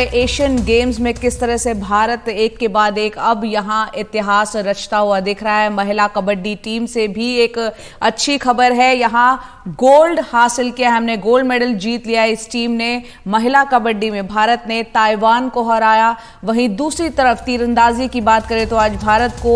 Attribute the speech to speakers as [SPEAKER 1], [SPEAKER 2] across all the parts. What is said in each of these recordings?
[SPEAKER 1] Asian games में किस तरह से भारत एक के बाद एक अब यहां इतिहास रचता हुआ दिख रहा है। महिला कबड्डी टीम से भी एक अच्छी खबर है, यहां गोल्ड हासिल किया है, हमने गोल्ड मेडल जीत लिया है। इस टीम ने महिला कबड्डी में भारत ने ताइवान को हराया। वहीं दूसरी तरफ तीरंदाजी की बात करें तो आज भारत को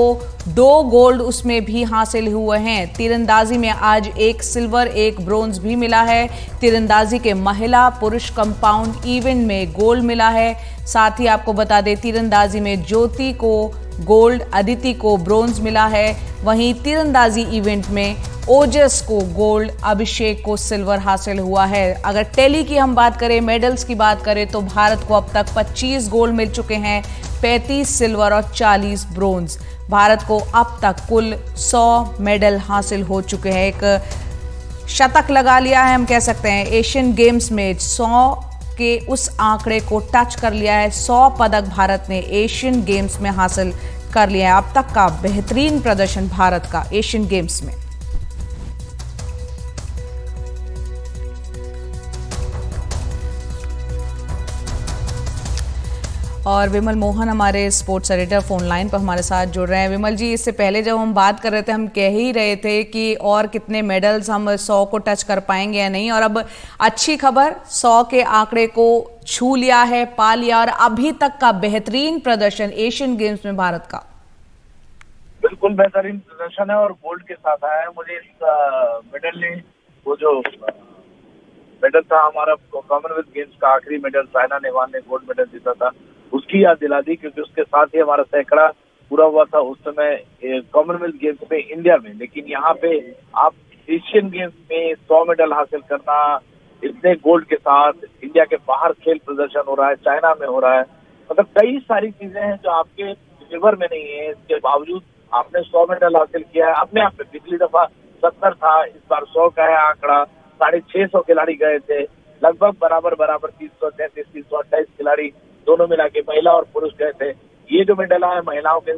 [SPEAKER 1] 2 गोल्ड उसमें भी हासिल हुए हैं। तीरंदाजी में आज 1 सिल्वर 1 ब्रोंज भी मिला है। तीरंदाजी के महिला पुरुष कंपाउंड इवेंट में गोल्ड मिला है। साथ ही आपको बता दें तीरंदाजी में ज्योति को गोल्ड, अदिति को ब्रोंज मिला है। वहीं तीरंदाजी इवेंट में ओजस को गोल्ड, अभिषेक को सिल्वर हासिल हुआ है। अगर टेली की हम बात करें, मेडल्स की बात करें तो भारत को अब तक 25 गोल्ड मिल चुके हैं, 35 सिल्वर और 40 ब्रोंज। भारत को अब तक कुल 100 मेडल हासिल हो चुके हैं। एक शतक लगा लिया है, हम कह सकते हैं एशियन गेम्स में 100 के उस आंकड़े को टच कर लिया है। 100 पदक भारत ने एशियन गेम्स में हासिल कर लिया है। अब तक का बेहतरीन प्रदर्शन भारत का एशियन गेम्स में। और विमल मोहन हमारे स्पोर्ट्स एडिटर फोन लाइन पर हमारे साथ जुड़ रहे हैं। विमल जी, इससे पहले जब हम बात कर रहे थे हम कह ही रहे थे कि और कितने मेडल्स हम 100 को टच कर पाएंगे या नहीं, और अब अच्छी खबर 100 के आंकड़े को छू लिया है, पा लिया, और अभी तक का बेहतरीन प्रदर्शन एशियन गेम्स में भारत का।
[SPEAKER 2] बिल्कुल बेहतरीन प्रदर्शन है और गोल्ड के साथ आया है। मुझे इस मेडल ने, वो जो मेडल था हमारा कॉमनवेल्थ गेम्स का आखिरी मेडल, साइना नेहवाल ने गोल्ड मेडल जीता था, उसकी याद दिला दी, क्योंकि उसके साथ ही हमारा सैकड़ा पूरा हुआ था उस समय कॉमनवेल्थ गेम्स में इंडिया में। लेकिन यहाँ पे आप एशियन गेम्स में 100 मेडल हासिल करना, इतने गोल्ड के साथ, इंडिया के बाहर खेल प्रदर्शन हो रहा है, चाइना में हो रहा है, मतलब कई सारी चीजें हैं जो आपके फेवर में नहीं है। इसके बावजूद आपने 100 मेडल हासिल किया है। अपने आप में पिछली दफा 70 था, इस बार 100 का है आंकड़ा। 650 खिलाड़ी गए थे, लगभग बराबर 333 328 खिलाड़ी दोनों मिला के महिला और पुरुष गए थे। ये जो मेडल आया महिलाओं के,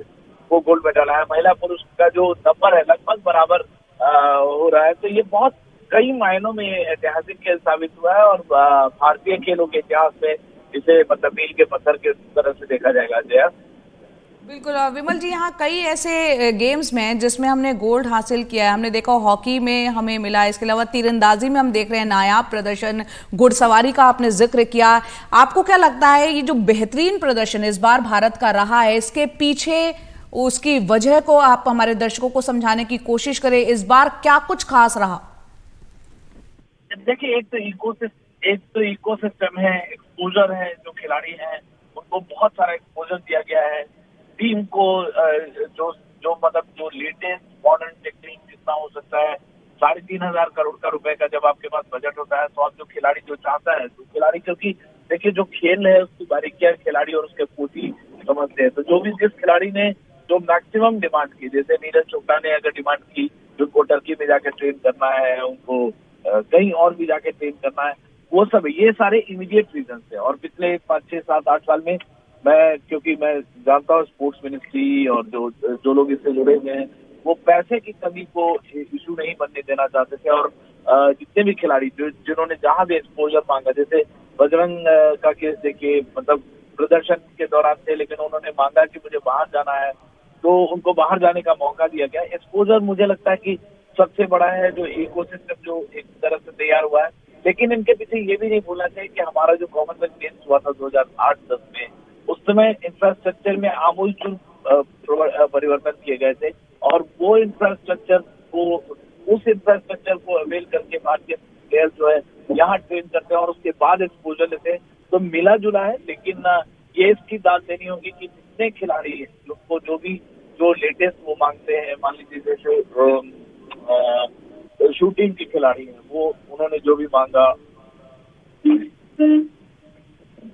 [SPEAKER 2] वो गोल्ड मेडल आया। महिला पुरुष का जो नंबर है लगभग बराबर हो रहा है। तो ये बहुत कई मायनों में ऐतिहासिक खेल साबित हुआ है और भारतीय खेलों के इतिहास में इसे मतलब मील के पत्थर के तरह से देखा जाएगा। जया
[SPEAKER 1] बिल्कुल विमल जी, यहाँ कई ऐसे गेम्स में हैं जिसमें हमने गोल्ड हासिल किया है। हमने देखा हॉकी में हमें मिला, इसके अलावा तीरंदाजी में हम देख रहे हैं नायाब प्रदर्शन, घुड़सवारी का आपने जिक्र किया। आपको क्या लगता है ये जो बेहतरीन प्रदर्शन इस बार भारत का रहा है, इसके पीछे उसकी वजह को आप हमारे दर्शकों को समझाने की कोशिश करें। इस बार क्या कुछ खास रहा?
[SPEAKER 2] देखिए, एक तो इकोसिस्टम है, एक्सपोजर है, जो खिलाड़ी हैं उनको बहुत सारा एक्सपोजर दिया गया है। टीम को जो लेटेस्ट मॉडर्न टेक्निक जितना हो सकता है, 3,500 करोड़ का रुपए का जब आपके पास बजट होता है तो आप जो खिलाड़ी जो चाहता है, तो खिलाड़ी, क्योंकि देखिए जो खेल है उसकी बारीकियां खिलाड़ी और उसके कोच ही समझते हैं। तो जो भी जिस खिलाड़ी ने जो मैक्सिमम डिमांड की, जैसे नीरज चोपड़ा ने अगर डिमांड की उनको टर्की में जाके ट्रेन करना है, उनको कहीं और भी जाके ट्रेन करना है, वो सब ये सारे इमीडिएट रीजन है। और पिछले 5, 6, 7, 8 साल में क्योंकि मैं जानता हूँ स्पोर्ट्स मिनिस्ट्री और जो लोग इससे जुड़े हुए हैं, वो पैसे की कमी को इशू नहीं बनने देना चाहते थे। और जितने भी खिलाड़ी जिन्होंने जहां भी एक्सपोजर मांगा, जैसे बजरंग का केस देखिए, मतलब प्रदर्शन के दौरान थे लेकिन उन्होंने मांगा कि मुझे बाहर जाना है, तो उनको बाहर जाने का मौका दिया गया। एक्सपोजर मुझे लगता है कि सबसे बड़ा है, जो इकोसिस्टम जो एक तरह से तैयार हुआ है। लेकिन इनके पीछे ये भी नहीं भूलना चाहिए कि हमारा जो कॉमनवेल्थ गेम्स हुआ था 2008-10 में, उस समय इंफ्रास्ट्रक्चर में आमूलचूल परिवर्तन किए गए थे और वो इंफ्रास्ट्रक्चर को अवेल करके भारतीय प्लेयर जो है यहाँ ट्रेन करते हैं और उसके बाद एक्सपोजर लेते हैं। तो मिला जुला है, लेकिन ये इसकी दाद देनी होगी कि जितने खिलाड़ी को जो लेटेस्ट वो मांगते हैं, मान लीजिए जैसे शूटिंग के खिलाड़ी हैं, वो उन्होंने जो भी मांगा,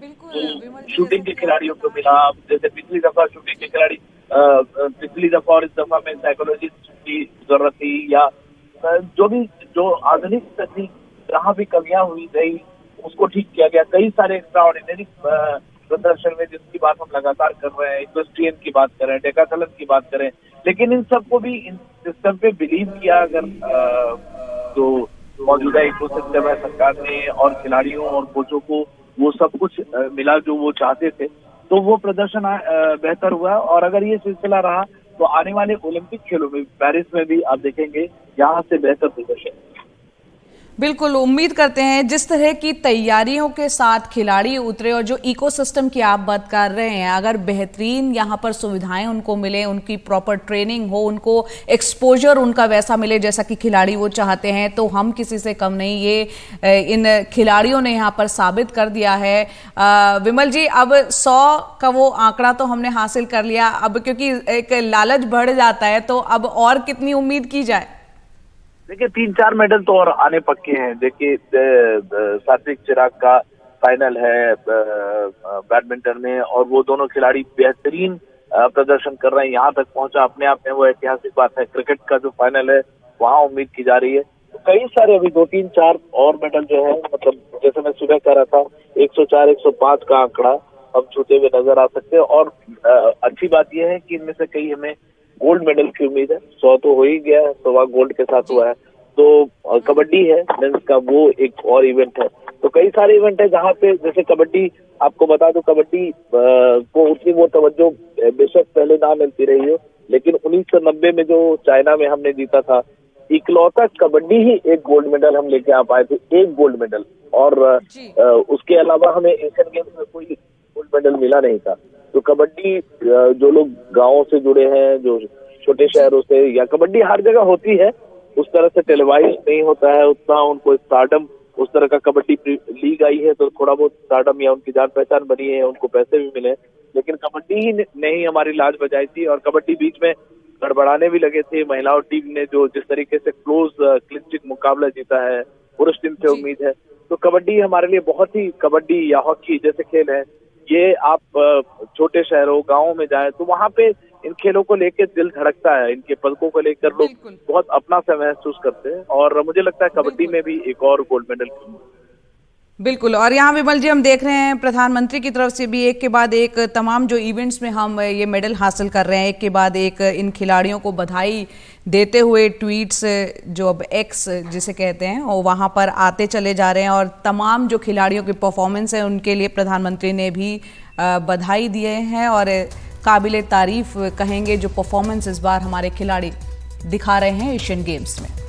[SPEAKER 1] बिल्कुल
[SPEAKER 2] शूटिंग के खिलाड़ियों को मिला। जैसे पिछली दफा शूटिंग के खिलाड़ी, पिछली दफा और इस दफा में साइकोलॉजिस्ट की जरूरत थी, या जो आधुनिक तकनीक जहाँ भी कमियां हुई गई उसको ठीक किया गया। कई सारे एक्स्ट्रा ऑर्डिनरी प्रदर्शन में, जिसकी बात हम लगातार कर रहे हैं, इक्वेस्ट्रियन की बात करें, डेकाथलन की बात करें, लेकिन इन सबको भी इन सिस्टम पे बिलीव किया अगर जो मौजूदा इकोसिस्टम है सरकार ने और खिलाड़ियों और कोचों को वो सब कुछ मिला जो वो चाहते थे। तो वो प्रदर्शन बेहतर हुआ और अगर ये सिलसिला रहा तो आने वाले ओलंपिक खेलों में पेरिस में भी आप देखेंगे यहाँ से बेहतर प्रदर्शन।
[SPEAKER 1] बिल्कुल उम्मीद करते हैं जिस तरह की तैयारियों के साथ खिलाड़ी उतरे और जो इकोसिस्टम की आप बात कर रहे हैं, अगर बेहतरीन यहाँ पर सुविधाएं उनको मिले, उनकी प्रॉपर ट्रेनिंग हो, उनको एक्सपोजर उनका वैसा मिले जैसा कि खिलाड़ी वो चाहते हैं, तो हम किसी से कम नहीं। ये इन खिलाड़ियों ने यहाँ पर साबित कर दिया है। विमल जी, अब 100 का वो आंकड़ा तो हमने हासिल कर लिया, अब क्योंकि एक लालच बढ़ जाता है तो अब और कितनी उम्मीद की जाए?
[SPEAKER 2] देखिए 3-4 मेडल तो और आने पक्के हैं। देखिए सात्विक चिराग का फाइनल है बैडमिंटन में और वो दोनों खिलाड़ी बेहतरीन प्रदर्शन कर रहे हैं, यहाँ तक पहुंचा अपने आप में वो ऐतिहासिक बात है। क्रिकेट का जो फाइनल है वहाँ उम्मीद की जा रही है। तो कई सारे अभी 2-3-4 और मेडल जो है, मतलब जैसे मैं सुबह कह रहा था 104-105 का आंकड़ा हम छूते हुए नजर आ सकते हैं। और अच्छी बात यह है कि इनमें से कई हमें गोल्ड मेडल की उम्मीद है। 100 तो हो ही गया है, 100वां गोल्ड के साथ हुआ है। तो कबड्डी है मेंस का, वो एक और इवेंट है। तो कई सारे इवेंट है जहाँ पे, जैसे कबड्डी आपको बता दो, कबड्डी को उतनी वो तवज्जो बेशक पहले ना मिलती रही हो, लेकिन 1990 में जो चाइना में हमने जीता था, इकलौता कबड्डी ही एक गोल्ड मेडल हम लेके आ पाए थे, एक गोल्ड मेडल। और उसके अलावा हमें एशियन गेम्स में कोई गोल्ड मेडल मिला नहीं था। तो कबड्डी जो लोग गांवों से जुड़े हैं, जो छोटे शहरों से, या कबड्डी हर जगह होती है, उस तरह से टेलीवाइज नहीं होता है उतना, उनको स्टारडम उस तरह का कबड्डी लीग आई है तो थोड़ा बहुत स्टारडम या उनकी जान पहचान बनी है, उनको पैसे भी मिले। लेकिन कबड्डी ही नहीं हमारी लाज बजाई थी और कबड्डी बीच में गड़बड़ाने भी लगे थे। महिलाओं टीम ने जो जिस तरीके से क्लोज क्लिंचिक मुकाबला जीता है, पुरुष टीम से उम्मीद है। तो कबड्डी हमारे लिए बहुत ही, कबड्डी या हॉकी जैसे खेल है, ये आप छोटे शहरों गांवों में जाए तो वहां पे इन खेलों को लेकर दिल धड़कता है, इनके पदकों को लेकर लोग बहुत अपना सा महसूस करते हैं। और मुझे लगता है कबड्डी में भी एक और गोल्ड मेडल।
[SPEAKER 1] बिल्कुल। और यहाँ विमल जी हम देख रहे हैं प्रधानमंत्री की तरफ से भी एक के बाद एक तमाम जो इवेंट्स में हम ये मेडल हासिल कर रहे हैं, एक के बाद एक इन खिलाड़ियों को बधाई देते हुए ट्वीट्स, जो अब एक्स जिसे कहते हैं, वो वहाँ पर आते चले जा रहे हैं। और तमाम जो खिलाड़ियों की परफॉर्मेंस है उनके लिए प्रधानमंत्री ने भी बधाई दिए हैं और काबिले तारीफ कहेंगे जो परफॉर्मेंस इस बार हमारे खिलाड़ी दिखा रहे हैं एशियन गेम्स में।